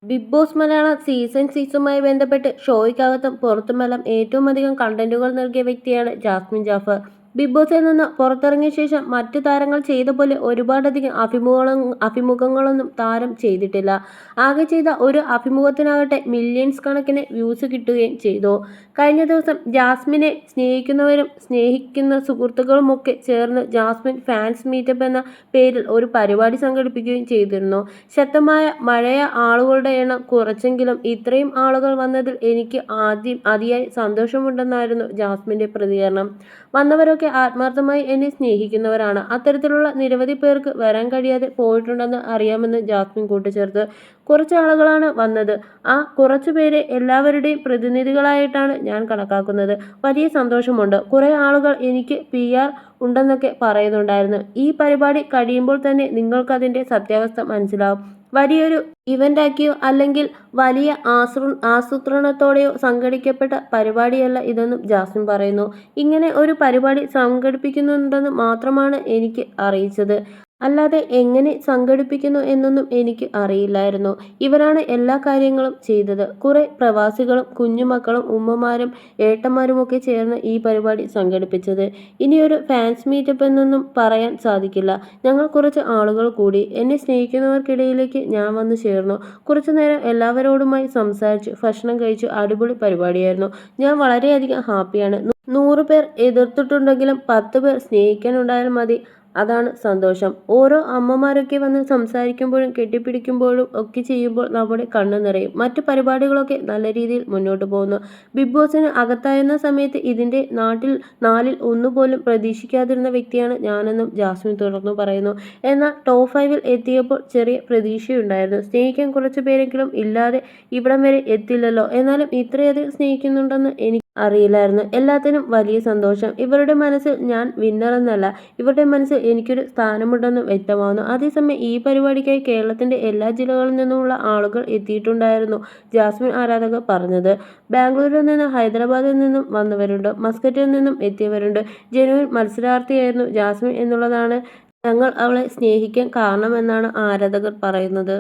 Big boss Malayalam season 6മായി ബന്ധപ്പെട്ട് ഷോയ്ക്കകത്തും പുറത്തുമെല്ലാം ഏറ്റവും അധികം കണ്ടന്റുകൾ നൽകിയ വ്യക്തിയാണ് ജാസ്മിൻ ജാഫർ. ബിഗ് ബോസിൽ നിന്ന് പുറത്തിറങ്ങിയ ശേഷം മറ്റു താരങ്ങൾ ചെയ്ത പോലെ ഒരുപാടധികം അഭിമുഖങ്ങളൊന്നും താരം ചെയ്തിട്ടില്ല. ആകെ ചെയ്ത ഒരു അഭിമുഖത്തിനാകട്ടെ മില്യൺസ് കണക്കിന് വ്യൂസ് കിട്ടുകയും ചെയ്തു. കഴിഞ്ഞ ദിവസം ജാസ്മിനെ സ്നേഹിക്കുന്നവരും സ്നേഹിക്കുന്ന സുഹൃത്തുക്കളുമൊക്കെ ചേർന്ന് ജാസ്മിൻ ഫാൻസ് മീറ്റപ്പ് എന്ന പേരിൽ ഒരു പരിപാടി സംഘടിപ്പിക്കുകയും ചെയ്തിരുന്നു. ശക്തമായ മഴയ ആളുകളുടെ എണ്ണം കുറച്ചെങ്കിലും ഇത്രയും ആളുകൾ വന്നതിൽ എനിക്ക് അതിയായി സന്തോഷമുണ്ടെന്നായിരുന്നു ജാസ്മിന്റെ പ്രതികരണം. വന്നവരൊക്കെ ആത്മാർത്ഥമായി എന്നെ സ്നേഹിക്കുന്നവരാണ്. അത്തരത്തിലുള്ള നിരവധി പേർക്ക് വരാൻ കഴിയാതെ പോയിട്ടുണ്ടെന്ന് അറിയാമെന്ന് ജാസ്മിൻ കൂട്ടിച്ചേർത്തു. കുറച്ച് ആളുകളാണ് വന്നത്. ആ കുറച്ചു പേരെ എല്ലാവരുടെയും പ്രതിനിധികളായിട്ടാണ് ഞാൻ കണക്കാക്കുന്നത്. വലിയ സന്തോഷമുണ്ട്. കുറെ ആളുകൾ എനിക്ക് PR ഉണ്ടെന്നൊക്കെ പറയുന്നുണ്ടായിരുന്നു. ഈ പരിപാടി കഴിയുമ്പോൾ തന്നെ നിങ്ങൾക്കതിന്റെ സത്യാവസ്ഥ മനസ്സിലാവും. വലിയൊരു ഇവന്റാക്കിയോ അല്ലെങ്കിൽ വലിയ ആസൂത്രണത്തോടെയോ സംഘടിക്കപ്പെട്ട പരിപാടിയല്ല ഇതെന്നും ജാസ്മിൻ പറയുന്നു. ഇങ്ങനെ ഒരു പരിപാടി സംഘടിപ്പിക്കുന്നുണ്ടെന്ന് മാത്രമാണ് എനിക്ക് അറിയിച്ചത്. അല്ലാതെ എങ്ങനെ സംഘടിപ്പിക്കുന്നു എന്നൊന്നും എനിക്ക് അറിയില്ലായിരുന്നു. ഇവരാണ് എല്ലാ കാര്യങ്ങളും ചെയ്തത്. കുറെ പ്രവാസികളും കുഞ്ഞുമക്കളും ഉമ്മമാരും ഏട്ടന്മാരുമൊക്കെ ചേർന്ന് ഈ പരിപാടി സംഘടിപ്പിച്ചത്. ഇനിയൊരു ഫാൻസ് മീറ്റപ്പ് എന്നൊന്നും പറയാൻ സാധിക്കില്ല. ഞങ്ങൾ കുറച്ച് ആളുകൾ കൂടി. എന്നെ സ്നേഹിക്കുന്നവർക്കിടയിലേക്ക് ഞാൻ വന്നു ചേർന്നു. കുറച്ചു നേരം എല്ലാവരോടുമായി സംസാരിച്ചു, ഭക്ഷണം കഴിച്ചു. അടിപൊളി പരിപാടിയായിരുന്നു. ഞാൻ വളരെയധികം ഹാപ്പിയാണ്. 100 പേർ എതിർത്തിട്ടുണ്ടെങ്കിലും 10 പേർ സ്നേഹിക്കാനുണ്ടായാൽ മതി. അതാണ് സന്തോഷം. ഓരോ അമ്മമാരൊക്കെ വന്ന് സംസാരിക്കുമ്പോഴും കെട്ടിപ്പിടിക്കുമ്പോഴും ഒക്കെ ചെയ്യുമ്പോൾ നമ്മുടെ കണ്ണ് നിറയും. മറ്റു പരിപാടികളൊക്കെ നല്ല രീതിയിൽ മുന്നോട്ട് പോകുന്നു. ബിഗ് ബോസിന് അകത്തായിരുന്ന സമയത്ത് ഇതിന്റെ 4-ൽ 1 പോലും പ്രതീക്ഷിക്കാതിരുന്ന വ്യക്തിയാണ് ഞാനെന്നും ജാസ്മിൻ തുടർന്നു പറയുന്നു. എന്നാൽ ടോപ്പ് 5ൽ എത്തിയപ്പോൾ ചെറിയ പ്രതീക്ഷയുണ്ടായിരുന്നു. സ്നേഹിക്കാൻ കുറച്ചു പേരെങ്കിലും ഇല്ലാതെ ഇവിടം വരെ എത്തില്ലല്ലോ. എന്നാലും ഇത്രയധികം സ്നേഹിക്കുന്നുണ്ടെന്ന് എനിക്ക് അറിയില്ലായിരുന്നു. എല്ലാത്തിനും വലിയ സന്തോഷം. ഇവരുടെ മനസ്സിൽ ഞാൻ വിന്നറെന്നല്ല, ഇവരുടെ മനസ്സിൽ എനിക്കൊരു സ്ഥാനമുണ്ടെന്ന് വ്യക്തമാവുന്നു. അതേസമയം ഈ പരിപാടിക്കായി കേരളത്തിന്റെ എല്ലാ ജില്ലകളിൽ നിന്നുമുള്ള ആളുകൾ എത്തിയിട്ടുണ്ടായിരുന്നു ജാസ്മിൻ ആരാധകർ പറഞ്ഞത്. ബാംഗ്ലൂരിൽ നിന്നും ഹൈദരാബാദിൽ നിന്നും വന്നവരുണ്ട്. മസ്കറ്റിൽ നിന്നും എത്തിയവരുണ്ട്. ജനുവിൻ മത്സരാർത്ഥിയായിരുന്നു ജാസ്മിൻ എന്നുള്ളതാണ് ഞങ്ങൾ അവളെ സ്നേഹിക്കാൻ കാരണമെന്നാണ് ആരാധകർ പറയുന്നത്.